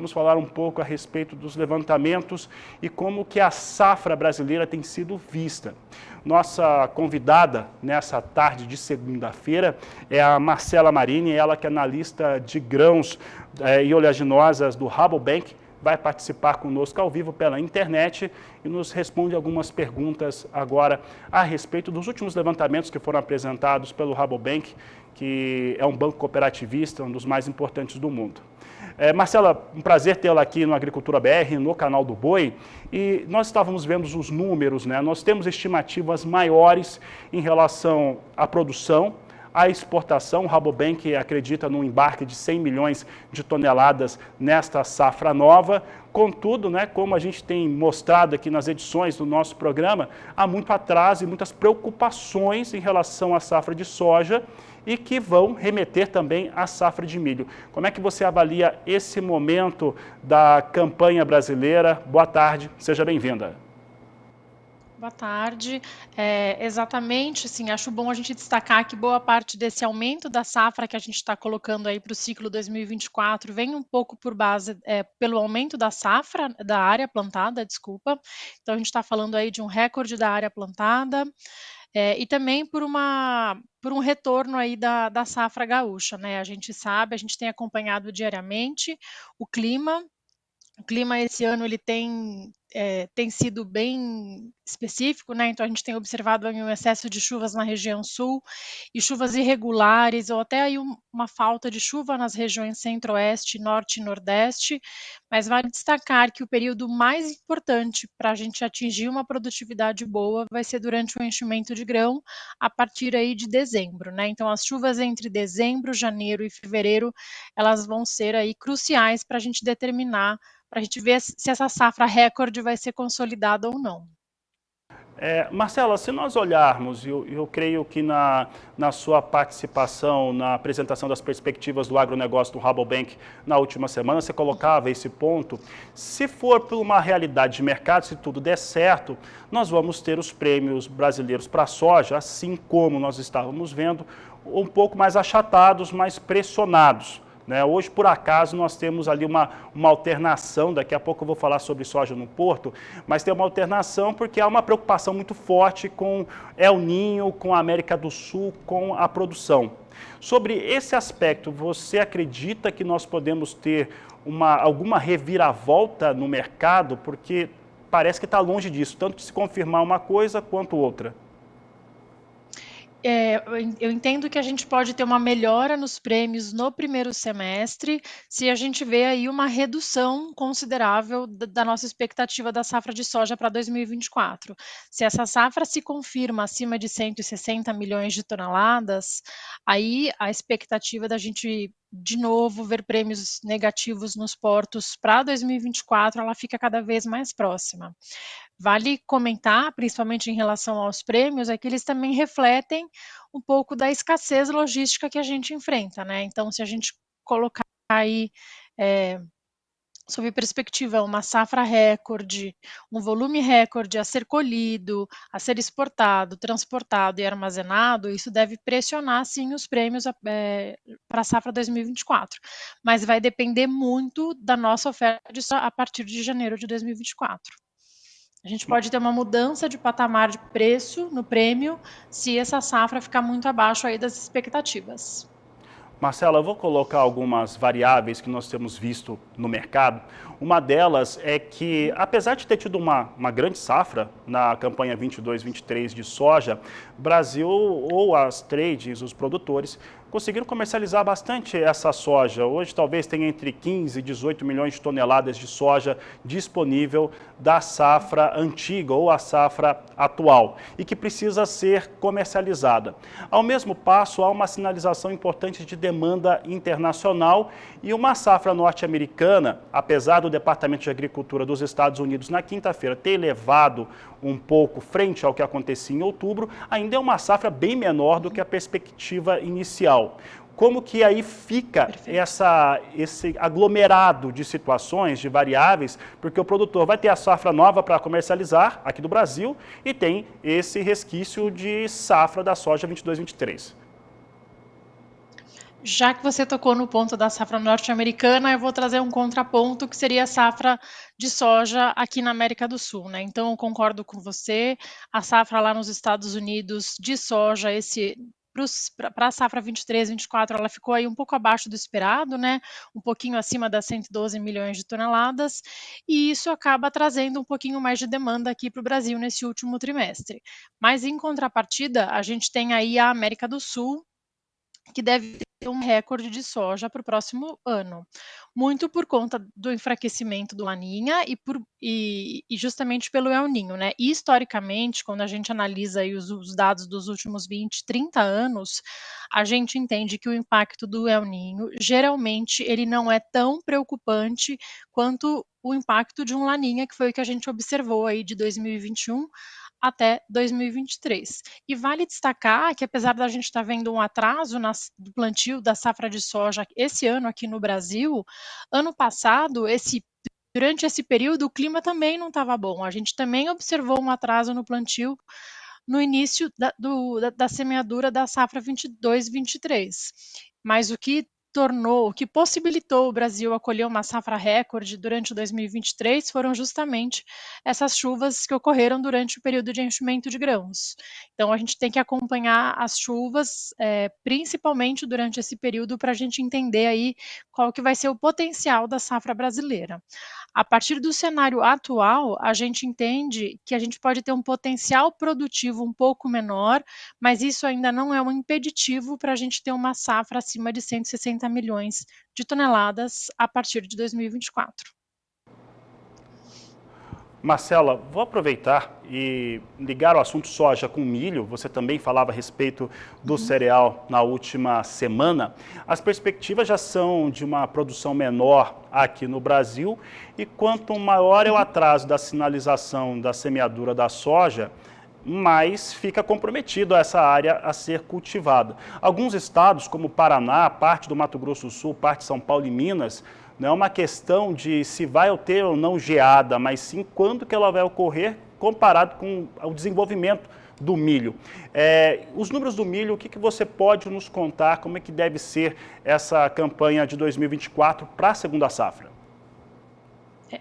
vamos falar um pouco a respeito dos levantamentos e como que a safra brasileira tem sido vista. Nossa convidada nessa tarde de segunda-feira é a Marcela Marini, ela que é analista de grãos e oleaginosas do Rabobank, vai participar conosco ao vivo pela internet e nos responde algumas perguntas agora a respeito dos últimos levantamentos que foram apresentados pelo Rabobank, que é um banco cooperativista, um dos mais importantes do mundo. Marcela, um prazer tê-la aqui no Agricultura BR, no canal do Boi, e nós estávamos vendo os números, né? Nós temos estimativas maiores em relação à produção, a exportação. O Rabobank acredita num embarque de 100 milhões de toneladas nesta safra nova. Contudo, né, como a gente tem mostrado aqui nas edições do nosso programa, há muito atraso e muitas preocupações em relação à safra de soja e que vão remeter também à safra de milho. Como é que você avalia esse momento da campanha brasileira? Boa tarde, seja bem-vinda. Boa tarde. Exatamente, assim, acho bom a gente destacar que boa parte desse aumento da safra que a gente está colocando aí para o ciclo 2024 vem um pouco por base, pelo aumento da safra, da área plantada, desculpa. Então, a gente está falando aí de um recorde da área plantada, e também por um retorno aí da safra gaúcha, né? A gente sabe, a gente tem acompanhado diariamente o clima. O clima esse ano ele tem sido bem específico, né? Então a gente tem observado aí um excesso de chuvas na região sul e chuvas irregulares, ou até aí uma falta de chuva nas regiões centro-oeste, norte e nordeste. Mas vale destacar que o período mais importante para a gente atingir uma produtividade boa vai ser durante o enchimento de grão, a partir aí de dezembro, né? Então as chuvas entre dezembro, janeiro e fevereiro, elas vão ser aí cruciais para a gente determinar, para a gente ver se essa safra recorde vai ser consolidada ou não. Marcela, se nós olharmos, eu creio que na sua participação na apresentação das perspectivas do agronegócio do Rabobank na última semana, você colocava esse ponto. Se for por uma realidade de mercado, se tudo der certo, nós vamos ter os prêmios brasileiros para a soja, assim como nós estávamos vendo, um pouco mais achatados, mais pressionados. Hoje, por acaso, nós temos ali uma alternação, daqui a pouco eu vou falar sobre soja no Porto, mas tem uma alternação porque há uma preocupação muito forte com El Niño, com a América do Sul, com a produção. Sobre esse aspecto, você acredita que nós podemos ter alguma reviravolta no mercado? Porque parece que está longe disso, tanto de se confirmar uma coisa quanto outra. Eu entendo que a gente pode ter uma melhora nos prêmios no primeiro semestre, se a gente vê aí uma redução considerável da nossa expectativa da safra de soja para 2024. Se essa safra se confirma acima de 160 milhões de toneladas, aí a expectativa da gente de novo ver prêmios negativos nos portos para 2024, ela fica cada vez mais próxima. Vale comentar, principalmente em relação aos prêmios, é que eles também refletem um pouco da escassez logística que a gente enfrenta, né? Então, se a gente colocar aí, sob perspectiva, uma safra recorde, um volume recorde a ser colhido, a ser exportado, transportado e armazenado, isso deve pressionar, sim, os prêmios para a safra 2024. Mas vai depender muito da nossa oferta a partir de janeiro de 2024. A gente pode ter uma mudança de patamar de preço no prêmio se essa safra ficar muito abaixo aí das expectativas. Marcela, eu vou colocar algumas variáveis que nós temos visto no mercado. Uma delas é que, apesar de ter tido uma grande safra na campanha 22-23 de soja, o Brasil, ou as trades, os produtores, conseguiram comercializar bastante essa soja. Hoje talvez tenha entre 15 e 18 milhões de toneladas de soja disponível da safra antiga ou a safra atual e que precisa ser comercializada. Ao mesmo passo, há uma sinalização importante de demanda internacional e uma safra norte-americana, apesar do Departamento de Agricultura dos Estados Unidos na quinta-feira ter elevado um pouco frente ao que acontecia em outubro, ainda é uma safra bem menor do que a perspectiva inicial. Como que aí fica esse aglomerado de situações, de variáveis, porque o produtor vai ter a safra nova para comercializar aqui do Brasil e tem esse resquício de safra da soja 22-23. Já que você tocou no ponto da safra norte-americana, eu vou trazer um contraponto que seria a safra de soja aqui na América do Sul, né? Então, eu concordo com você. A safra lá nos Estados Unidos de soja, esse para a safra 23, 24, ela ficou aí um pouco abaixo do esperado, né? Um pouquinho acima das 112 milhões de toneladas, e isso acaba trazendo um pouquinho mais de demanda aqui para o Brasil nesse último trimestre. Mas em contrapartida, a gente tem aí a América do Sul, que deve ter um recorde de soja para o próximo ano, muito por conta do enfraquecimento do Laninha e justamente pelo El Ninho, né? E historicamente, quando a gente analisa aí os dados dos últimos 20, 30 anos, a gente entende que o impacto do El Ninho, geralmente, ele não é tão preocupante quanto o impacto de um Laninha, que foi o que a gente observou aí de 2021 até 2023. E vale destacar que, apesar da gente estar vendo um atraso do plantio da safra de soja esse ano aqui no Brasil, ano passado, durante esse período, o clima também não estava bom. A gente também observou um atraso no plantio no início da semeadura da safra 22, 23. Mas o que possibilitou o Brasil a colher uma safra recorde durante 2023 foram justamente essas chuvas que ocorreram durante o período de enchimento de grãos. Então, a gente tem que acompanhar as chuvas, principalmente durante esse período, para a gente entender aí qual que vai ser o potencial da safra brasileira. A partir do cenário atual, a gente entende que a gente pode ter um potencial produtivo um pouco menor, mas isso ainda não é um impeditivo para a gente ter uma safra acima de 160 milhões de toneladas a partir de 2024. Marcela, vou aproveitar e ligar o assunto soja com milho. Você também falava a respeito do Uhum. cereal na última semana. As perspectivas já são de uma produção menor aqui no Brasil e quanto maior é o atraso da sinalização da semeadura da soja, mais fica comprometido essa área a ser cultivada. Alguns estados, como Paraná, parte do Mato Grosso do Sul, parte de São Paulo e Minas, não é uma questão de se vai ter ou não geada, mas sim quando que ela vai ocorrer comparado com o desenvolvimento do milho. Os números do milho, o que você pode nos contar, como é que deve ser essa campanha de 2024 para a segunda safra?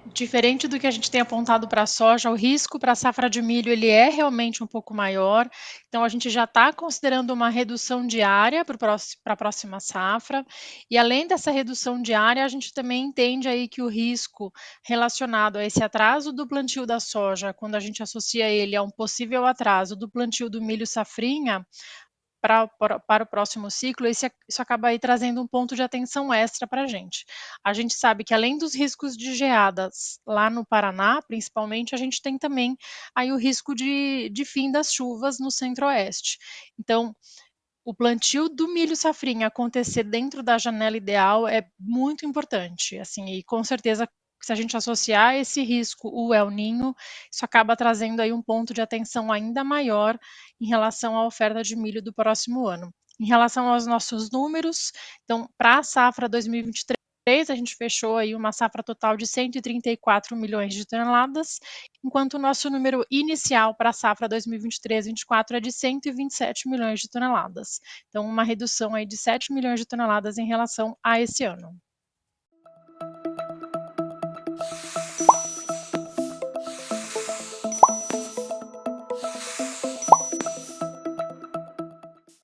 Diferente do que a gente tem apontado para a soja, o risco para a safra de milho ele é realmente um pouco maior. Então, a gente já está considerando uma redução diária para a próxima safra. E além dessa redução diária, a gente também entende aí que o risco relacionado a esse atraso do plantio da soja, quando a gente associa ele a um possível atraso do plantio do milho safrinha, para o próximo ciclo, isso acaba aí trazendo um ponto de atenção extra para a gente. A gente sabe que além dos riscos de geadas lá no Paraná, principalmente, a gente tem também aí o risco de fim das chuvas no centro-oeste. Então, o plantio do milho safrinha acontecer dentro da janela ideal é muito importante, assim, e com certeza se a gente associar esse risco o El Ninho, isso acaba trazendo aí um ponto de atenção ainda maior em relação à oferta de milho do próximo ano. Em relação aos nossos números, então, para a safra 2023, a gente fechou aí uma safra total de 134 milhões de toneladas, enquanto o nosso número inicial para a safra 2023-24 é de 127 milhões de toneladas. Então, uma redução aí de 7 milhões de toneladas em relação a esse ano.